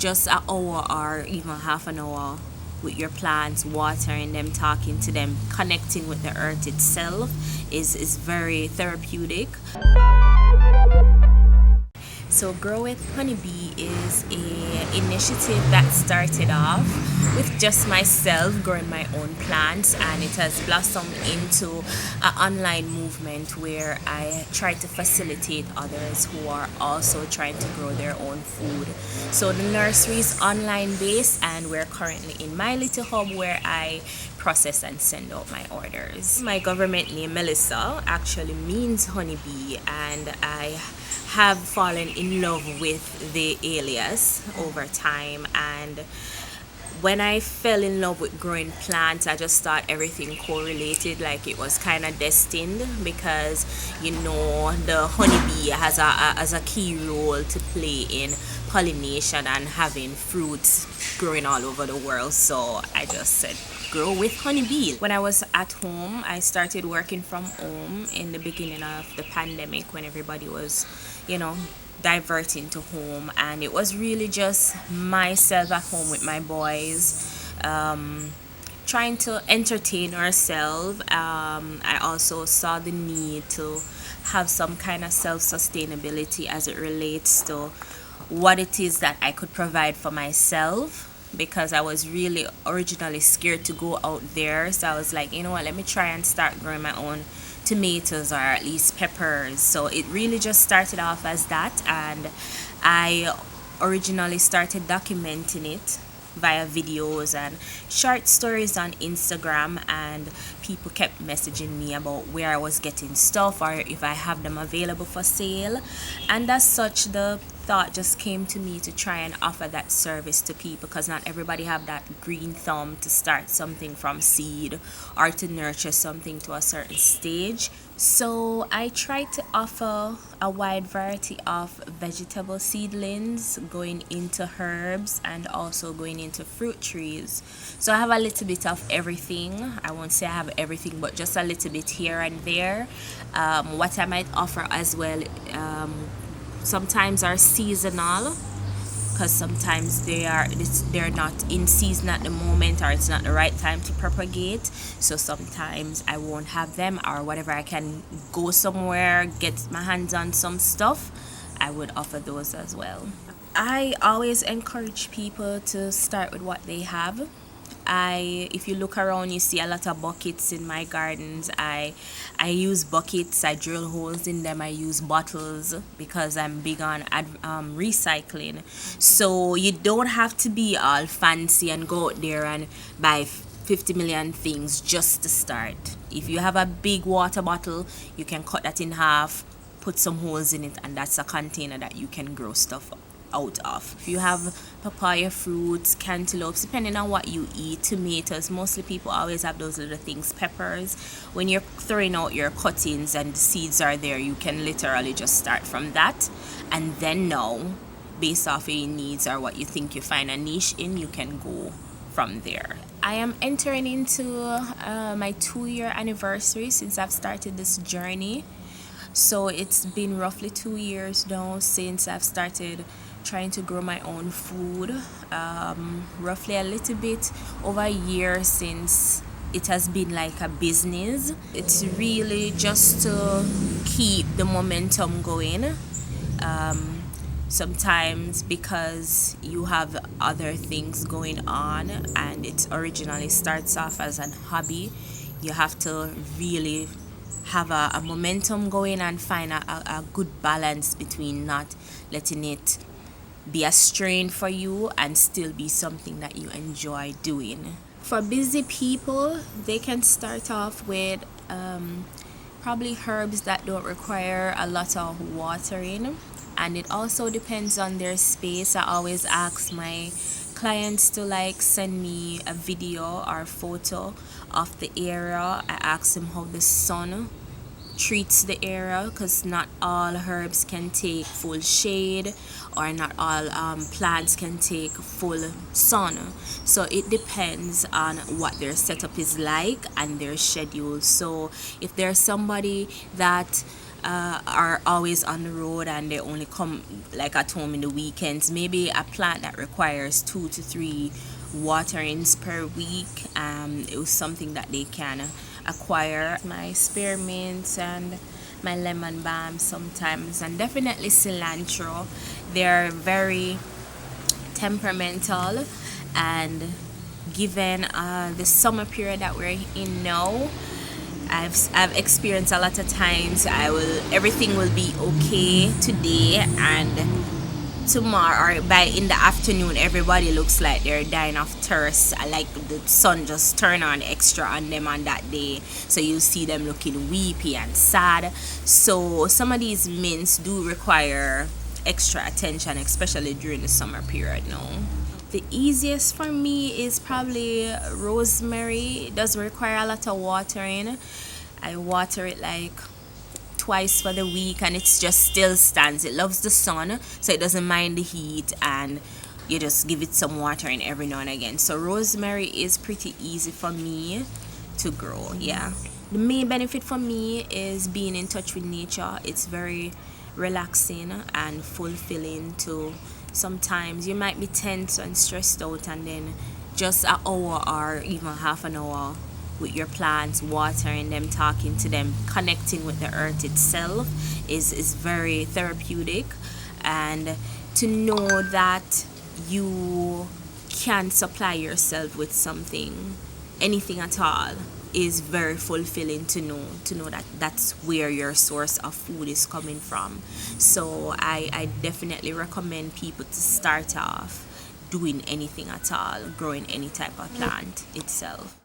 just an hour or even half an hour with your plants, watering them, talking to them, connecting with the earth itself is very therapeutic. So Grow with Honeybee is a initiative that started off with just myself growing my own plants, and it has blossomed into an online movement where I try to facilitate others who are also trying to grow their own food. So the nursery is online based, and we're currently in my little hub where I process and send out my orders. My government name, Melissa, actually means honeybee, and I have fallen in love with the alias over time. And when I fell in love with growing plants, I just thought everything correlated, like it was kind of destined, because the honeybee has a key role to play in pollination and having fruits growing all over the world. So I just said, grow with honeybee. When I was at home, I started working from home in the beginning of the pandemic when everybody was, diverting to home, and it was really just myself at home with my boys, trying to entertain ourselves. I also saw the need to have some kind of self-sustainability as it relates to what it is that I could provide for myself, because I was really originally scared to go out there. So I was like, you know what, let me try and start growing my own tomatoes or at least peppers. So it really just started off as that, and I originally started documenting it via videos and short stories on Instagram, and people kept messaging me about where I was getting stuff or if I have them available for sale. And as such, the thought just came to me to try and offer that service to people, because not everybody have that green thumb to start something from seed or to nurture something to a certain stage. So I try to offer a wide variety of vegetable seedlings, going into herbs and also going into fruit trees. So I have a little bit of everything. I won't say I have everything, but just a little bit here and there. What I might offer as well, sometimes are seasonal, because sometimes they're not in season at the moment, or it's not the right time to propagate. So sometimes I won't have them, or whatever I can go somewhere, get my hands on some stuff, I would offer those as well. I always encourage people to start with what they have. If you look around, you see a lot of buckets in my gardens. I use buckets, I drill holes in them, I use bottles, because I'm big on recycling. So you don't have to be all fancy and go out there and buy 50 million things just to start. If you have a big water bottle, you can cut that in half, put some holes in it, and that's a container that you can grow stuff out of. If you have papaya fruits, cantaloupes, depending on what you eat, tomatoes, mostly people always have those little things, peppers. When you're throwing out your cuttings and the seeds are there, you can literally just start from that, and then now, based off your needs or what you think you find a niche in, you can go from there. I am entering into my 2-year anniversary since I've started this journey. So it's been roughly 2 years now since I've started trying to grow my own food. Roughly a little bit over a year since it has been like a business. It's really just to keep the momentum going. Sometimes because you have other things going on, and it originally starts off as an hobby, you have to really have a momentum going and find a good balance between not letting it be a strain for you and still be something that you enjoy doing. For busy people, they can start off with probably herbs that don't require a lot of watering, and it also depends on their space. I always ask my clients to send me a video or photo of the area. I ask them how the sun treats the area, because not all herbs can take full shade, or not all plants can take full sun. So it depends on what their setup is like and their schedule. So if there's somebody that are always on the road and they only come like at home in the weekends. Maybe a plant that requires 2 to 3 waterings per week, it was something that they can acquire. My spearmint and my lemon balm sometimes, and definitely cilantro. They're very temperamental, and given the summer period that we're in now, I've experienced a lot of times everything will be okay today, and tomorrow or by in the afternoon everybody looks like they're dying of thirst, like the sun just turned on extra on them on that day, so you see them looking weepy and sad. So some of these mints do require extra attention, especially during the summer period now. The easiest for me is probably rosemary. It doesn't require a lot of watering. I water it like twice for the week, and it just still stands. It loves the sun, so it doesn't mind the heat, and you just give it some watering every now and again. So rosemary is pretty easy for me to grow. Yeah, the main benefit for me is being in touch with nature. It's very relaxing and fulfilling to sometimes you might be tense and stressed out, and then just an hour or even half an hour with your plants, watering them, talking to them, connecting with the earth itself is very therapeutic. And to know that you can supply yourself with something, anything at all, is very fulfilling to know that that's where your source of food is coming from. So I definitely recommend people to start off doing anything at all, growing any type of plant itself.